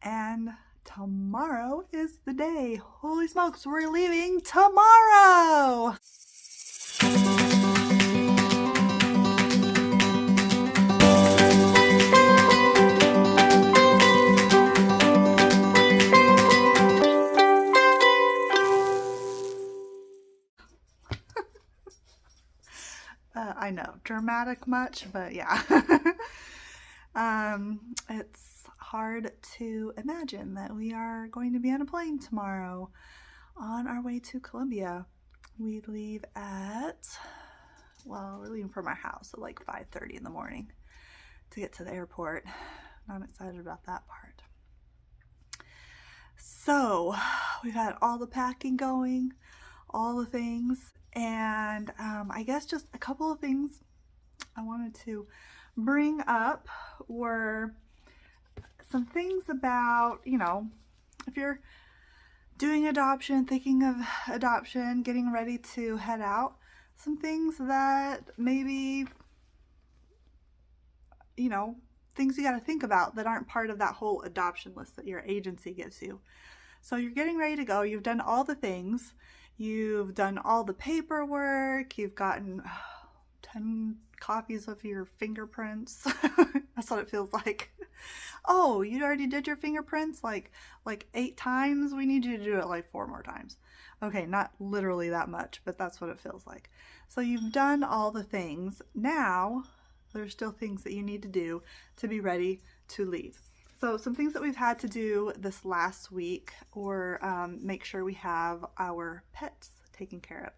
and tomorrow is the day. Holy smokes, we're leaving tomorrow! I know, dramatic much, but yeah. It's hard to imagine that we are going to be on a plane tomorrow on our way to Colombia. We leave at, well, we're leaving from our house at like 5:30 in the morning to get to the airport. Not excited about that part. So we've had all the packing going, all the things, and I guess just a couple of things I wanted to bring up were some things about, if you're doing adoption, thinking of adoption, getting ready to head out, some things that maybe, things you got to think about that aren't part of that whole adoption list that your agency gives you. So you're getting ready to go, you've done all the things, you've done all the paperwork, you've gotten 10 copies of your fingerprints. That's what it feels like. Oh, you already did your fingerprints like 8 times? We need you to do it like 4 more times. Okay, not literally that much, but that's what it feels like. So you've done all the things. Now, there's still things that you need to do to be ready to leave. So some things that we've had to do this last week or make sure we have our pets taken care of.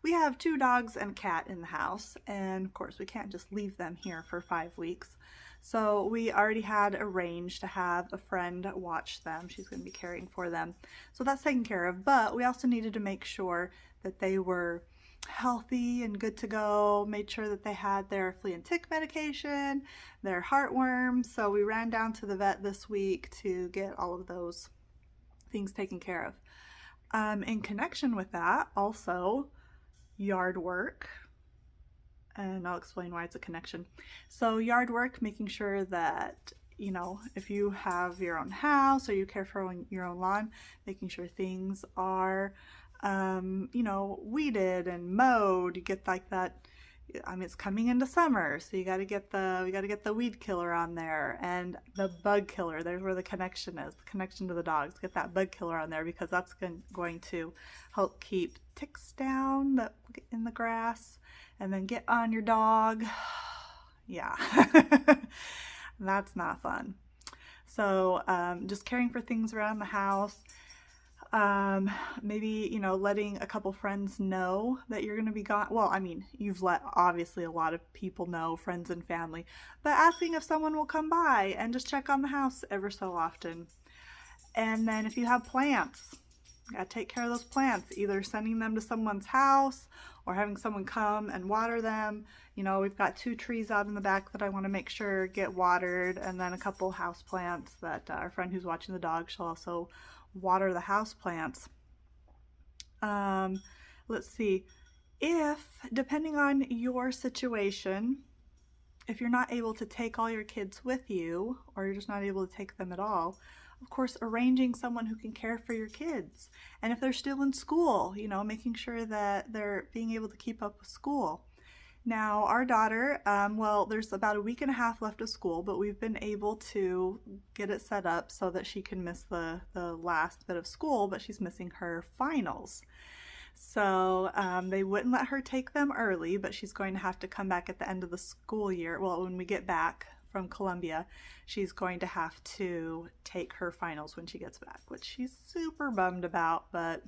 We have 2 dogs and a cat in the house, and of course we can't just leave them here for 5 weeks. So we already had arranged to have a friend watch them. She's going to be caring for them. So that's taken care of, but we also needed to make sure that they were healthy and good to go, made sure that they had their flea and tick medication, their heartworm. So we ran down to the vet this week to get all of those things taken care of. In connection with that, also yard work, and I'll explain why it's a connection. So yard work, making sure that, if you have your own house or you care for your own lawn, making sure things are weeded and mowed. You get like that. It's coming into summer, so we got to get the weed killer on there and the bug killer. There's where the connection is, the connection to the dogs. Get that bug killer on there because that's going to help keep ticks down in the grass, and then get on your dog. Yeah, that's not fun. So just caring for things around the house. Maybe, letting a couple friends know that you're going to be gone. Well, you've let obviously a lot of people know, friends and family, but asking if someone will come by and just check on the house ever so often. And then if you have plants, you gotta take care of those plants, either sending them to someone's house or having someone come and water them. We've got 2 trees out in the back that I want to make sure get watered, and then a couple house plants that our friend who's watching the dog, she'll also water the house plants. Let's see, depending on your situation, if you're not able to take all your kids with you, or you're just not able to take them at all, of course, arranging someone who can care for your kids. And if they're still in school, making sure that they're being able to keep up with school. Now, our daughter, there's about a week and a half left of school, but we've been able to get it set up so that she can miss the last bit of school, but she's missing her finals. So they wouldn't let her take them early, but she's going to have to come back at the end of the school year. Well, when we get back from Colombia, she's going to have to take her finals when she gets back, which she's super bummed about, but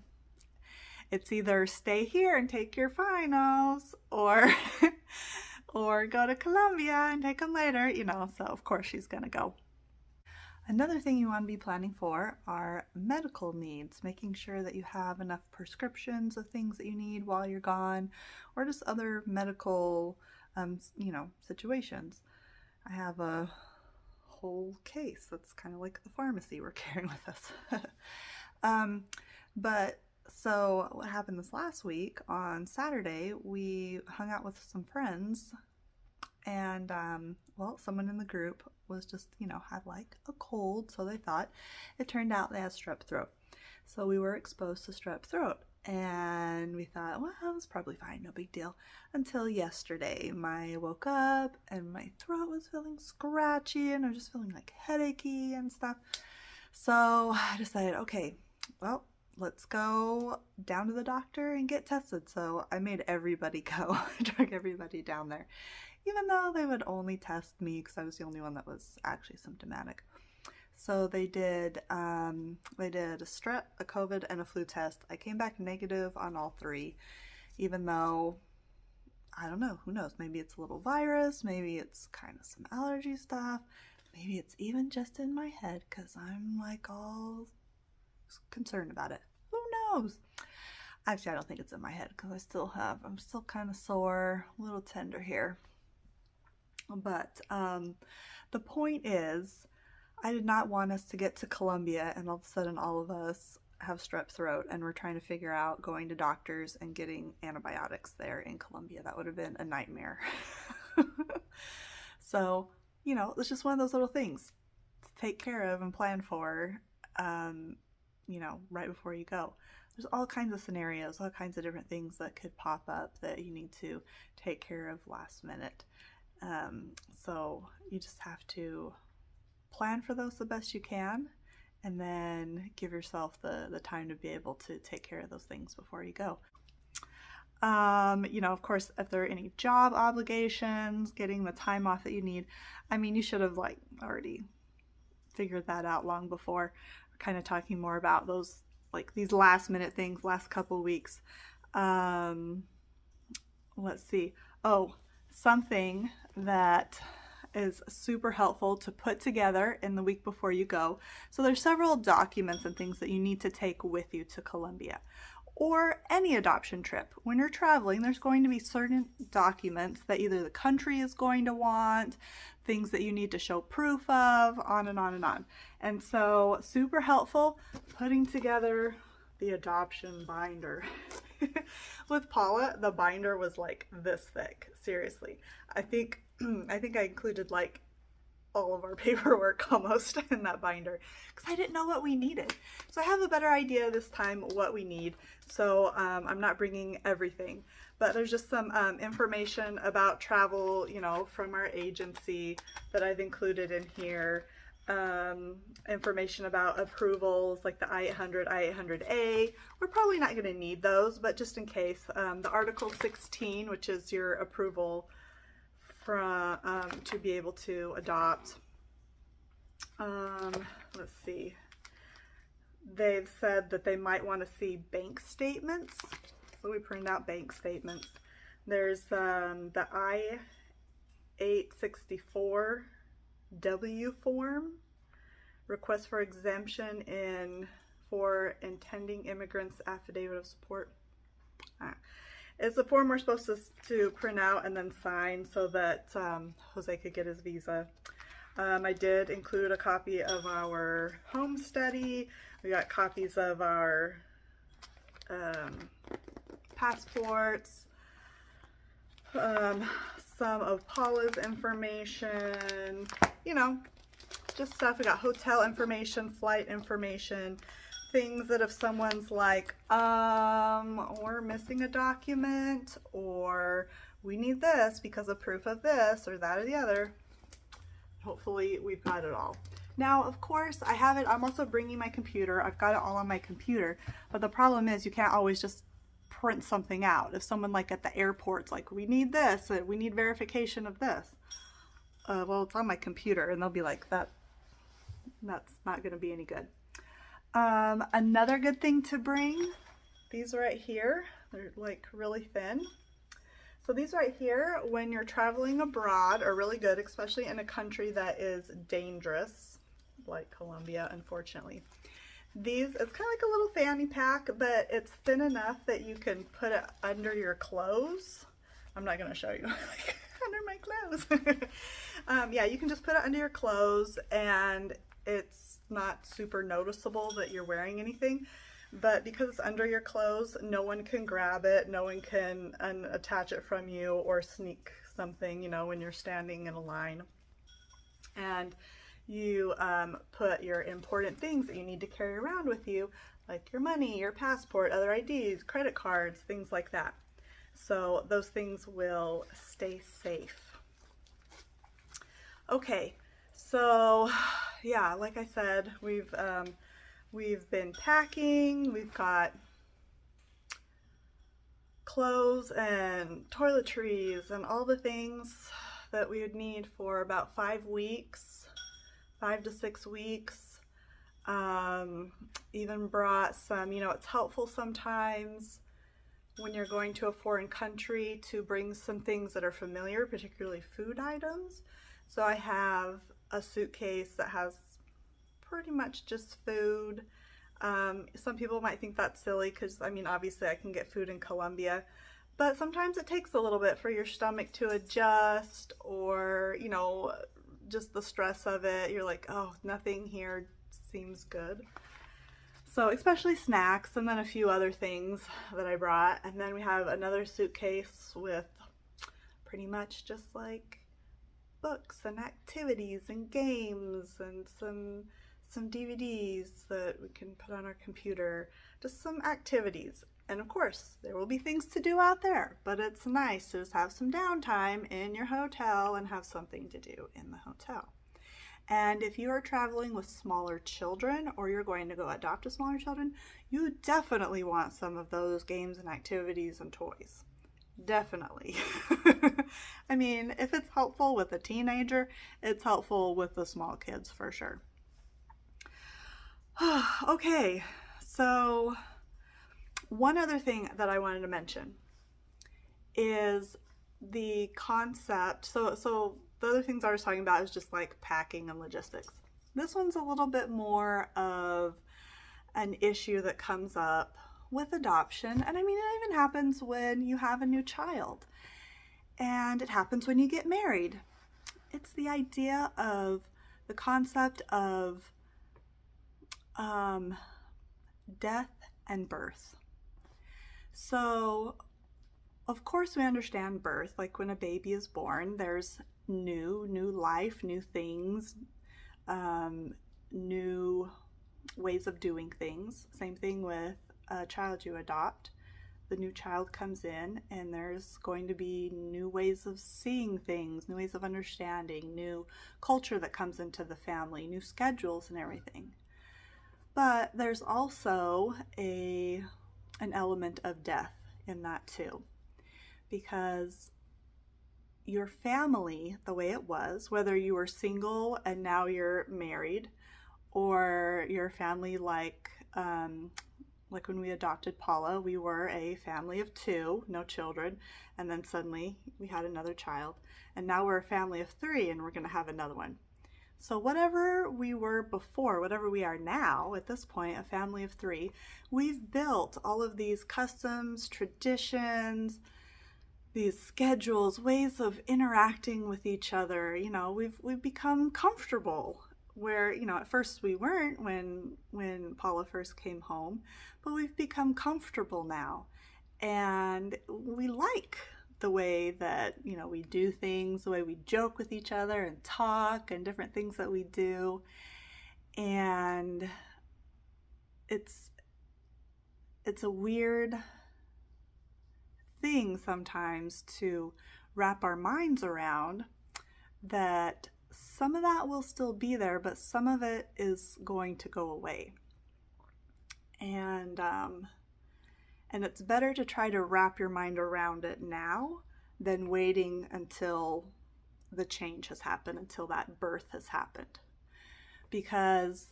it's either stay here and take your finals or or go to Colombia and take them later, so of course she's gonna go. Another thing you want to be planning for are medical needs, making sure that you have enough prescriptions of things that you need while you're gone, or just other medical, situations. I have a whole case that's kind of like the pharmacy we're carrying with us. So what happened this last week, on Saturday, we hung out with some friends, and someone in the group was just, had like a cold, so they thought. It turned out they had strep throat. So we were exposed to strep throat. And we thought, well, it's probably fine, no big deal. Until yesterday, I woke up and my throat was feeling scratchy and I was just feeling like headachy and stuff. So I decided, okay, well, let's go down to the doctor and get tested. So I made everybody go. I dragged everybody down there, even though they would only test me because I was the only one that was actually symptomatic. So they did a strep, a COVID, and a flu test. I came back negative on all three, even though, I don't know, who knows, maybe it's a little virus, maybe it's kind of some allergy stuff, maybe it's even just in my head because I'm like all concerned about it. Who knows? Actually, I don't think it's in my head because I'm still kind of sore, a little tender here. But the point is, I did not want us to get to Colombia and all of a sudden all of us have strep throat and we're trying to figure out going to doctors and getting antibiotics there in Colombia. That would have been a nightmare. So, it's just one of those little things to take care of and plan for, right before you go. There's all kinds of scenarios, all kinds of different things that could pop up that you need to take care of last minute. So you just have to plan for those the best you can, and then give yourself the time to be able to take care of those things before you go. Of course, if there are any job obligations, getting the time off that you need, you should have already figured that out long before. We're kind of talking more about those, these last minute things, last couple weeks. Let's see. Oh, something that is super helpful to put together in the week before you go. So there's several documents and things that you need to take with you to Colombia or any adoption trip. When you're traveling, there's going to be certain documents that either the country is going to want, things that you need to show proof of, on and on and on. And so super helpful putting together the adoption binder. With Paula, the binder was like this thick, seriously. I think I included all of our paperwork almost in that binder because I didn't know what we needed. So I have a better idea this time what we need. So I'm not bringing everything, but there's just some information about travel, from our agency that I've included in here. Information about approvals like the I-800, I-800A. We're probably not going to need those, but just in case, the Article 16, which is your approval to be able to adopt. Let's see. They've said that they might want to see bank statements, so we printed out bank statements. There's the I-864W form, request for exemption for intending immigrants affidavit of support. It's a form we're supposed to print out and then sign so that Jose could get his visa. I did include a copy of our home study. We got copies of our passports, some of Paula's information, just stuff. We got hotel information, flight information, things that if someone's like, we're missing a document, or we need this because of proof of this or that or the other, hopefully we've got it all. Now, of course, I have it. I'm also bringing my computer. I've got it all on my computer, but the problem is you can't always just print something out. If someone at the airport's like, we need this, we need verification of this. Well, it's on my computer, and they'll be like, that's not going to be any good. Another good thing to bring, these right here, they're really thin. So these right here, when you're traveling abroad, are really good, especially in a country that is dangerous, like Colombia, unfortunately. It's kind of like a little fanny pack, but it's thin enough that you can put it under your clothes. I'm not going to show you, under my clothes. Yeah, you can just put it under your clothes, and it's not super noticeable that you're wearing anything. But because it's under your clothes, no one can grab it, no one can unattach it from you or sneak something, when you're standing in a line. And you put your important things that you need to carry around with you, like your money, your passport, other IDs, credit cards, things like that. So those things will stay safe. Okay, so yeah, like I said, we've been packing. We've got clothes and toiletries and all the things that we would need for about 5 weeks, 5 to 6 weeks. Even brought some, it's helpful sometimes when you're going to a foreign country to bring some things that are familiar, particularly food items. So I have a suitcase that has pretty much just food. Some people might think that's silly because, obviously I can get food in Colombia, but sometimes it takes a little bit for your stomach to adjust, or, just the stress of it. You're like, oh, nothing here seems good. So especially snacks, and then a few other things that I brought. And then we have another suitcase with pretty much just like books and activities and games and some DVDs that we can put on our computer, just some activities. And of course, there will be things to do out there, but it's nice to just have some downtime in your hotel and have something to do in the hotel. And if you are traveling with smaller children, or you're going to go adopt a smaller children, you definitely want some of those games and activities and toys. Definitely. If it's helpful with a teenager, it's helpful with the small kids for sure. Okay, so one other thing that I wanted to mention is the concept. So the other things I was talking about is just like packing and logistics. This one's a little bit more of an issue that comes up with adoption. And it even happens when you have a new child. And it happens when you get married. It's the idea of the concept of death and birth. So, of course, we understand birth. Like when a baby is born, there's new life, new things, new ways of doing things. Same thing with a child you adopt. The new child comes in, and there's going to be new ways of seeing things, new ways of understanding, new culture that comes into the family, new schedules and everything. But there's also an element of death in that too, because your family, the way it was, whether you were single and now you're married, or your family like when we adopted Paula, we were a family of 2, no children, and then suddenly we had another child, and now we're a family of 3, and we're going to have another one. So whatever we were before, whatever we are now, at this point, a family of 3, we've built all of these customs, traditions, these schedules, ways of interacting with each other. We've become comfortable, where, at first we weren't when Paula first came home, but we've become comfortable now. And we like the way that, we do things, the way we joke with each other and talk, and different things that we do. And it's a weird thing sometimes to wrap our minds around, that some of that will still be there, but some of it is going to go away. And it's better to try to wrap your mind around it now than waiting until the change has happened, until that birth has happened. Because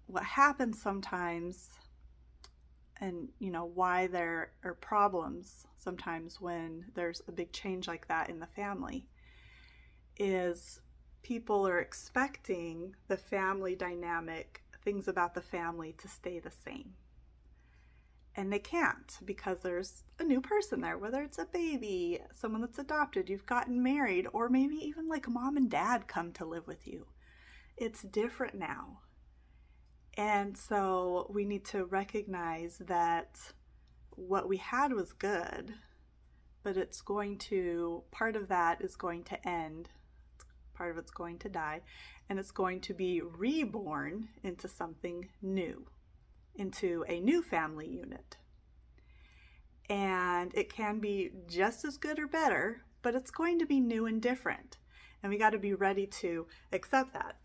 what happens sometimes, and why there are problems sometimes when there's a big change like that in the family, is people are expecting the family dynamic, things about the family, to stay the same. And they can't, because there's a new person there, whether it's a baby, someone that's adopted, you've gotten married, or maybe even like mom and dad come to live with you. It's different now. And so we need to recognize that what we had was good, but part of that is going to end. part of it's going to die, and it's going to be reborn into something new, into a new family unit. And it can be just as good or better, but it's going to be new and different. And we got to be ready to accept that.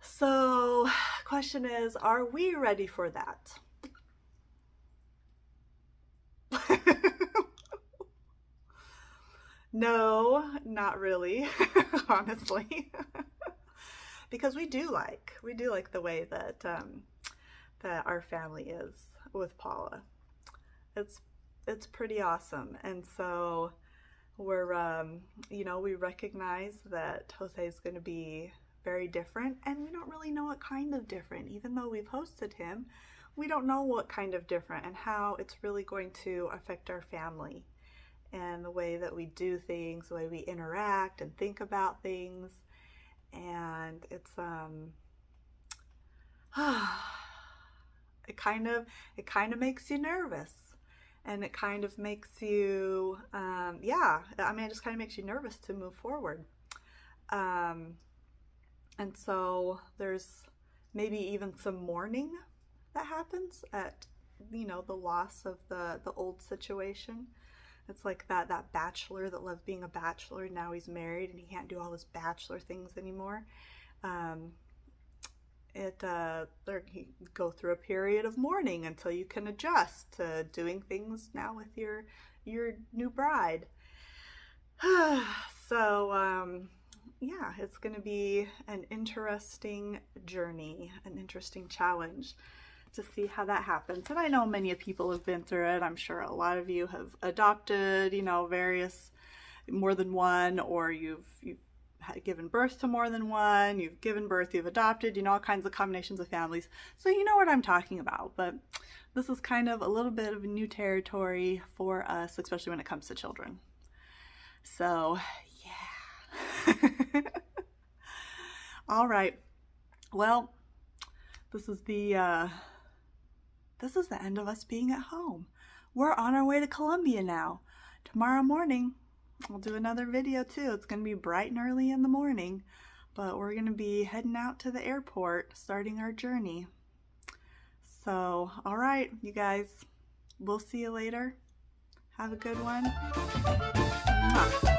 So, question is, are we ready for that? No, not really, honestly. Because we do like the way that that our family is with Paula. It's pretty awesome. And so we're we recognize that Jose is going to be very different, and we don't really know what kind of different. Even though we've hosted him, we don't know what kind of different and how it's really going to affect our family and the way that we do things, the way we interact and think about things. And it's it kind of makes you nervous, and it kind of makes you it just kind of makes you nervous to move forward. And so there's maybe even some mourning that happens at the loss of the old situation. It's like that bachelor that loved being a bachelor, now he's married and he can't do all his bachelor things anymore. You go through a period of mourning until you can adjust to doing things now with your new bride. So it's going to be an interesting journey, an interesting challenge to see how that happens. And I know many people have been through it. I'm sure a lot of you have adopted, more than one, or you've given birth to more than one, you've given birth, you've adopted, all kinds of combinations of families. So you know what I'm talking about. But this is kind of a little bit of a new territory for us, especially when it comes to children. So yeah. All right. Well, this is the end of us being at home. We're on our way to Colombia now. Tomorrow morning, I'll do another video too. It's going to be bright and early in the morning, but we're going to be heading out to the airport, starting our journey. So, all right, you guys, we'll see you later. Have a good one. Mwah.